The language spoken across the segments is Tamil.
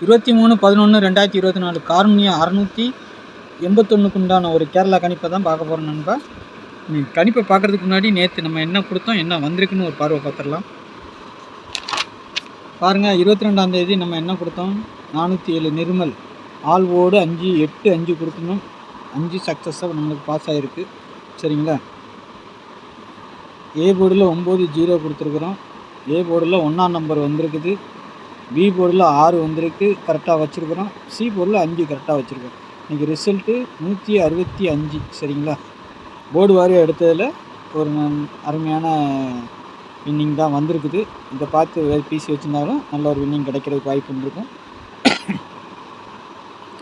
23/11/2024 கார்னியா 681க்கு உண்டான ஒரு கேரளா கணிப்பை தான் பார்க்க போகிறோம் நண்பா. கணிப்பை பார்க்குறதுக்கு முன்னாடி நேற்று நம்ம என்ன கொடுத்தோம், என்ன வந்திருக்குன்னு ஒரு பார்வை பார்த்துடலாம். பாருங்கள், 22ஆம் தேதி நம்ம என்ன கொடுத்தோம், 407 நிர்மல் ஆல் ஓடு 5 8 5 கொடுக்கணும். 5 சக்ஸஸாக நம்மளுக்கு பாஸ் ஆகிருக்கு. சரிங்களா. ஏ போர்டில் 9 0 கொடுத்துருக்குறோம். ஏ போர்டில் 1ஆம் நம்பர் வந்திருக்குது. பி போர்டில் 6 வந்திருக்கு, கரெக்டாக வச்சுருக்குறோம். சி போர்டில் 5 கரெக்டாக வச்சுருக்கோம். இன்றைக்கி ரிசல்ட்டு 165. சரிங்களா. போர்டு வாரியாக எடுத்ததில் ஒரு அருமையான வின்னிங் தான் வந்திருக்குது. இதை பார்த்து பிசி வச்சுருந்தாலும் நல்ல ஒரு வின்னிங் கிடைக்கிறதுக்கு வாய்ப்பு இருக்கும்.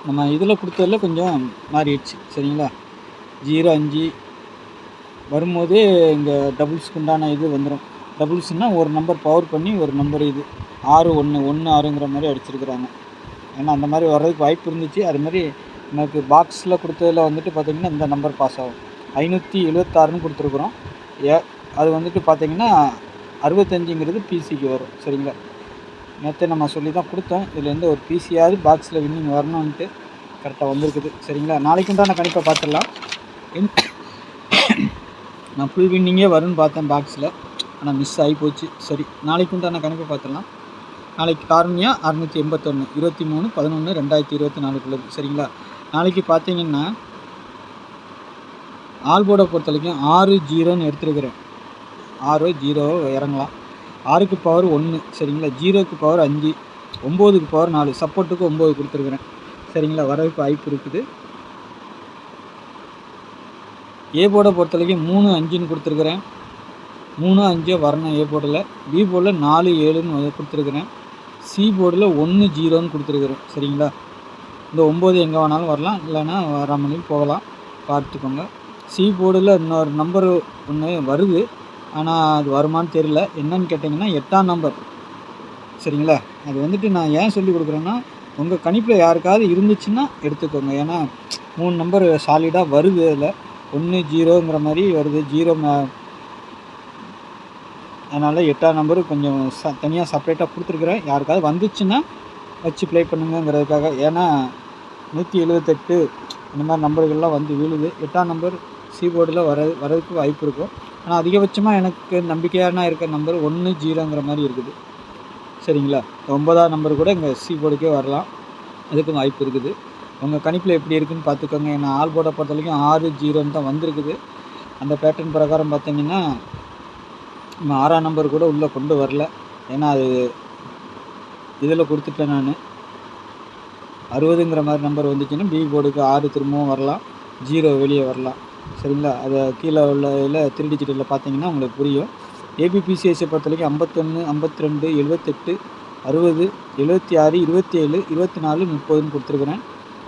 நம்ம இதில் கொடுத்ததில் கொஞ்சம் மாறிடுச்சு. சரிங்களா. 0-5 வரும்போது இங்கே டபுள்ஸ்க்கு உண்டான இது வந்துடும். டபுள்ஸ்னால் ஒரு நம்பர் பவர் பண்ணி ஒரு நம்பர் இது 6-1 1-6ங்கிற மாதிரி அடிச்சிருக்கிறாங்க. ஏன்னா அந்த மாதிரி வர்றதுக்கு வாய்ப்பு இருந்துச்சு. அது மாதிரி எனக்கு பாக்ஸில் கொடுத்ததில் வந்துட்டு பார்த்திங்கன்னா இந்த நம்பர் பாஸ் ஆகும். 576ன்னு கொடுத்துருக்குறோம். அது வந்துட்டு பார்த்திங்கன்னா 65ங்கிறது பிசிக்கு வரும். சரிங்களா. நேற்று நம்ம சொல்லி தான் கொடுத்தோம். இதுலேருந்து ஒரு பிசியாவது பாக்ஸில் வின்னிங் வரணுன்ட்டு கரெக்டாக வந்திருக்குது. சரிங்களா. நாளைக்கு உண்டான கணிப்பை பார்த்துடலாம். நான் ஃபுல் வின்னிங்கே வரும்னு பார்த்தேன் பாக்ஸில், ஆனால் மிஸ் ஆகி போச்சு. சரி, நாளைக்கு உண்டான கணிப்பை பார்த்துடலாம். நாளைக்கு கார்னியா 681 23/11/2024 சரிங்களா. நாளைக்கு பார்த்தீங்கன்னா ஆல் போர்டை பொறுத்த வரைக்கும் 6-0ன்னு எடுத்துருக்கிறேன். 6-0 இறங்கலாம். 6க்கு பவர் 1. சரிங்களா. 0க்கு பவர் 5, 9க்கு பவர் 4, சப்போர்ட்டுக்கு 9 கொடுத்துருக்குறேன். சரிங்களா. வரதுக்கு வாய்ப்பு இருக்குது. ஏ போர்டை பொறுத்த வரைக்கும் 3-5ன்னு கொடுத்துருக்குறேன். 3-5 வரணும் ஏ போர்டில். பி போர்டில் 4-7ன்னு கொடுத்துருக்குறேன். சி போர்டில் 1-0ன்னு கொடுத்துருக்குறேன். சரிங்களா. இந்த 9 எங்கே வேணாலும் வரலாம், இல்லைன்னா வராமலையும் போகலாம், பார்த்துக்கோங்க. சி போர்டில் இன்னொரு நம்பர் ஒன்று வருது, ஆனால் அது வருமானு தெரியல. என்னன்னு கேட்டிங்கன்னா 8ஆம் நம்பர். சரிங்களா. அது வந்துட்டு நான் ஏன் சொல்லி கொடுக்குறேன்னா, உங்கள் கணிப்பில் யாருக்காவது இருந்துச்சுன்னா எடுத்துக்கோங்க. ஏன்னா 3 நம்பர் சாலிடாக வருது. அதில் 1-0ங்கிற மாதிரி வருது. 0 அதனால் 8ஆம் நம்பரு கொஞ்சம் தனியாக செப்பரேட்டாக கொடுத்துருக்குறேன். யாருக்காவது வந்துச்சுன்னா வச்சு ப்ளே பண்ணுங்கிறதுக்காக. ஏன்னா 178 இந்த மாதிரி நம்பர்கள்லாம் வந்து விழுது. 8ஆம் நம்பர் சி போர்டில் வரதுக்கு வாய்ப்பு இருக்கும். ஆனால் அதிகபட்சமாக எனக்கு நம்பிக்கையான இருக்கிற நம்பர் 1-0ங்கிற மாதிரி இருக்குது. சரிங்களா. 9ஆம் நம்பர் கூட இங்கே சி போர்டுக்கே வரலாம், அதுக்கும் வாய்ப்பு இருக்குது. உங்கள் கணிப்பில் எப்படி இருக்குதுன்னு பார்த்துக்கோங்க. ஏன்னா ஆல் போர்டை பொறுத்த வரைக்கும் 6-0ன்னு தான் வந்திருக்குது. அந்த பேட்டர்ன் பிரகாரம் பார்த்தீங்கன்னா நம்ம 6ஆம் நம்பர் கூட உள்ளே கொண்டு வரல. ஏன்னா அது இதில் கொடுத்துட்டேன் நான். 60ங்கிற மாதிரி நம்பர் வந்துச்சுன்னா பி போர்டுக்கு 6 திரும்பவும் வரலாம், 0 வெளியே வரலாம். சரிங்களா. அதை கீழே உள்ள இதில் 3 டிஜிட்டில் பார்த்தீங்கன்னா உங்களுக்கு புரியும். ஏபிபிசிஎஸ்ஸை பொறுத்த வரைக்கும் 51 52 78 60 76 27 24 30ன்னு கொடுத்துருக்குறேன்.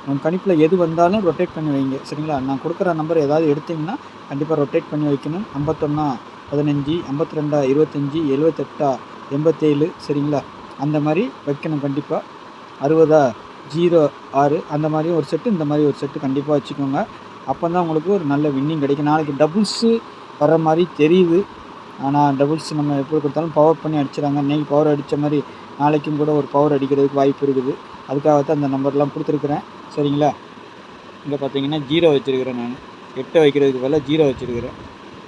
உங்கள் கணிப்பில் எது வந்தாலும் ரொட்டேட் பண்ணி வைங்க. சரிங்களா. நான் கொடுக்குற நம்பர் ஏதாவது எடுத்திங்கன்னா கண்டிப்பாக ரொட்டேட் பண்ணி வைக்கணும். 51 15 52 25 78 87 சரிங்களா. அந்த மாதிரி வைக்கணும் கண்டிப்பாக. 60 0 6 அந்த மாதிரியும் ஒரு செட்டு, இந்த மாதிரி ஒரு செட்டு கண்டிப்பாக வச்சுக்கோங்க. அப்போ தான் உங்களுக்கு ஒரு நல்ல வின்னிங் கிடைக்கும். நாளைக்கு டபுள்ஸு வர மாதிரி தெரியுது. ஆனால் டபுள்ஸ் நம்ம எப்படி கொடுத்தாலும் பவர் பண்ணி அடிச்சிடறாங்க. இன்றைக்கி பவர் அடித்த மாதிரி நாளைக்கும் கூட ஒரு பவர் அடிக்கிறதுக்கு வாய்ப்பு இருக்குது. அதுக்காகத்தான் அந்த நம்பர்லாம் கொடுத்துருக்குறேன். சரிங்களா. இங்கே பார்த்தீங்கன்னா 0 வச்சுருக்கிறேன் நான். 8 வைக்கிறதுக்கு பதிலாக 0 வச்சுருக்கிறேன்.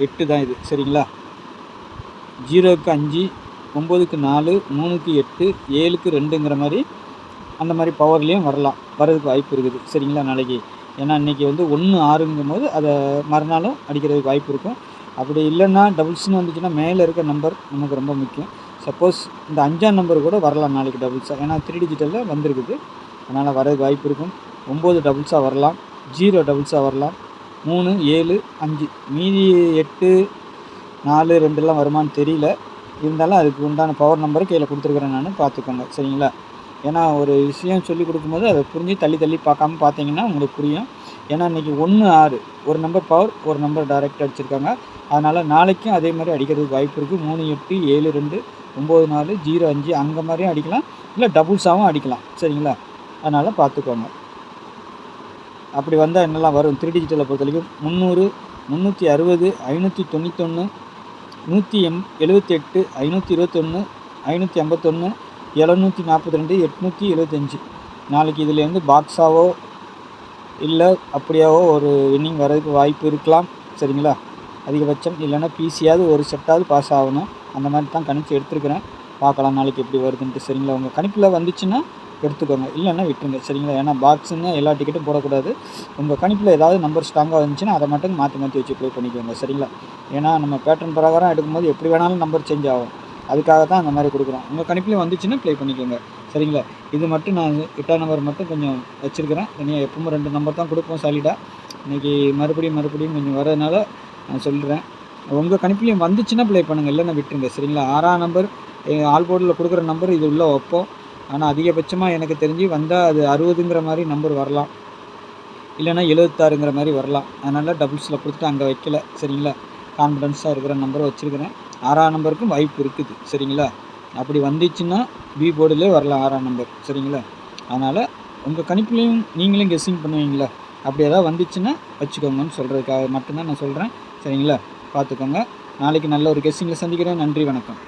8 தான் இது. சரிங்களா. 0க்கு 5, 9க்கு 4, 3க்கு 8, 7க்கு 2ங்கிற மாதிரி அந்த மாதிரி பவர்லேயும் வரதுக்கு வாய்ப்பு இருக்குது. சரிங்களா. நாளைக்கு ஏன்னா இன்றைக்கி வந்து 1-6ங்கும் போது அதை மறுநாளும் அடிக்கிறதுக்கு வாய்ப்பு இருக்கும். அப்படி இல்லைன்னா டபுள்ஸ்னு வந்துச்சுன்னா மேலே இருக்க நம்பர் நமக்கு ரொம்ப முக்கியம். சப்போஸ் இந்த 5ஆம் நம்பர் கூட வரலாம் நாளைக்கு டபுள்ஸாக. ஏன்னா 3 டிஜிட்டலில் வந்திருக்குது, அதனால் வரதுக்கு வாய்ப்பு இருக்கும். 9 டபுள்ஸாக வரலாம், 0 டபுள்ஸாக வரலாம், 3 7 5 மீதி 8 4 2லாம் வருமானு தெரியல. இருந்தாலும் அதுக்கு உண்டான பவர் நம்பரை கீழே கொடுத்துருக்குறேன் நான், பார்த்துக்கோங்க. சரிங்களா. ஏன்னா ஒரு விஷயம் சொல்லி கொடுக்கும்போது அதை புரிஞ்சு தள்ளி பார்க்காம பார்த்தீங்கன்னா உங்களுக்கு புரியும். ஏன்னா இன்றைக்கி 1-6 ஒரு நம்பர் பவர், ஒரு நம்பர் டைரெக்டாக அடிச்சிருக்காங்க. அதனால் நாளைக்கும் அதே மாதிரி அடிக்கிறதுக்கு வாய்ப்பு இருக்குது. 3 8 7 2 9 4 0 5 அங்கே மாதிரியும் அடிக்கலாம், இல்லை டபுள்ஸாகவும் அடிக்கலாம். சரிங்களா. அதனால் பார்த்துக்கோங்க. அப்படி வந்தால் என்னெல்லாம் வரும் 3 டிஜிட்டலை பொறுத்த வரைக்கும் 300 360 591 178 521 551 742 875. நாளைக்கு இதுலேருந்து பாக்ஸாவோ இல்லை அப்படியாவோ ஒரு வின்னிங் வர்றதுக்கு வாய்ப்பு இருக்கலாம். சரிங்களா? அதிகபட்சம் இல்லைன்னா பிசியாவது ஒரு செட்டாவது பாஸ் ஆகணும். அந்த மாதிரி தான் கணிச்சு எடுத்துருக்கிறேன். பார்க்கலாம் நாளைக்கு எப்படி வருதுன்ட்டு. சரிங்களா? உங்கள் கணிப்பில் வந்துச்சுன்னா எடுத்துக்கோங்க, இல்லைன்னா விட்டுருங்க. சரிங்களா? ஏன்னா பாக்ஸுன்னு எல்லா டிக்கெட்டும் போடக்கூடாது. உங்கள் கணிப்பில் ஏதாவது நம்பர் ஸ்ட்ராங்காக இருந்துச்சுன்னா அதை மட்டும் மாற்றி வச்சு ப்ளே பண்ணிக்கோங்க. சரிங்களா? ஏன்னா நம்ம பேட்டர்ன் பிரகாரம் எடுக்கும்போது எப்படி வேணாலும் நம்பர் சேஞ்ச் ஆகும். அதுக்காக தான் அந்த மாதிரி கொடுக்குறோம். உங்கள் கணிப்பில் வந்துச்சுன்னா ப்ளே பண்ணிக்கோங்க. சரிங்களா? இது மட்டும் நான் 8ஆம் நம்பர் மட்டும் கொஞ்சம் வச்சுருக்கிறேன். தனியாக எப்பவும் 2 நம்பர் தான் கொடுப்போம் சாலிடாக. இன்றைக்கி மறுபடியும் கொஞ்சம் வரதுனால நான் சொல்கிறேன். உங்கள் கணிப்புலையும் வந்துச்சுன்னா ப்ளே பண்ணுங்கள், இல்லைன்னா விட்டுருங்க. சரிங்களா? 6ஆம் நம்பர் ஆல் போர்டில் கொடுக்குற நம்பர் இது உள்ளே வைப்போம். ஆனால் அதிகபட்சமாக எனக்கு தெரிஞ்சு வந்தால் அது 60ங்கிற மாதிரி நம்பர் வரலாம், இல்லைன்னா 76ங்கிற மாதிரி வரலாம். அதனால் டபுள்ஸில் கொடுத்துட்டு அங்கே வைக்கல. சரிங்களா? கான்ஃபிடன்ஸாக இருக்கிற நம்பரை வச்சுருக்கிறேன். 6ஆம் நம்பருக்கும் வாய்ப்பு இருக்குது. சரிங்களா? அப்படி வந்துச்சுன்னா பி போர்டிலே வரலாம் 6ஆம் நம்பர். சரிங்களா? அதனால் உங்கள் கணிப்புலையும் நீங்களும் கெஸ்ஸிங் பண்ணுவீங்களா? அப்படி ஏதாவது வந்துச்சுன்னா வச்சுக்கோங்கன்னு சொல்கிறதுக்காக மட்டும்தான் நான் சொல்கிறேன். சரிங்களா? பார்த்துக்கோங்க. நாளைக்கு நல்ல ஒரு கெஸ்ஸிங்கில் சந்திக்கிறேன். நன்றி, வணக்கம்.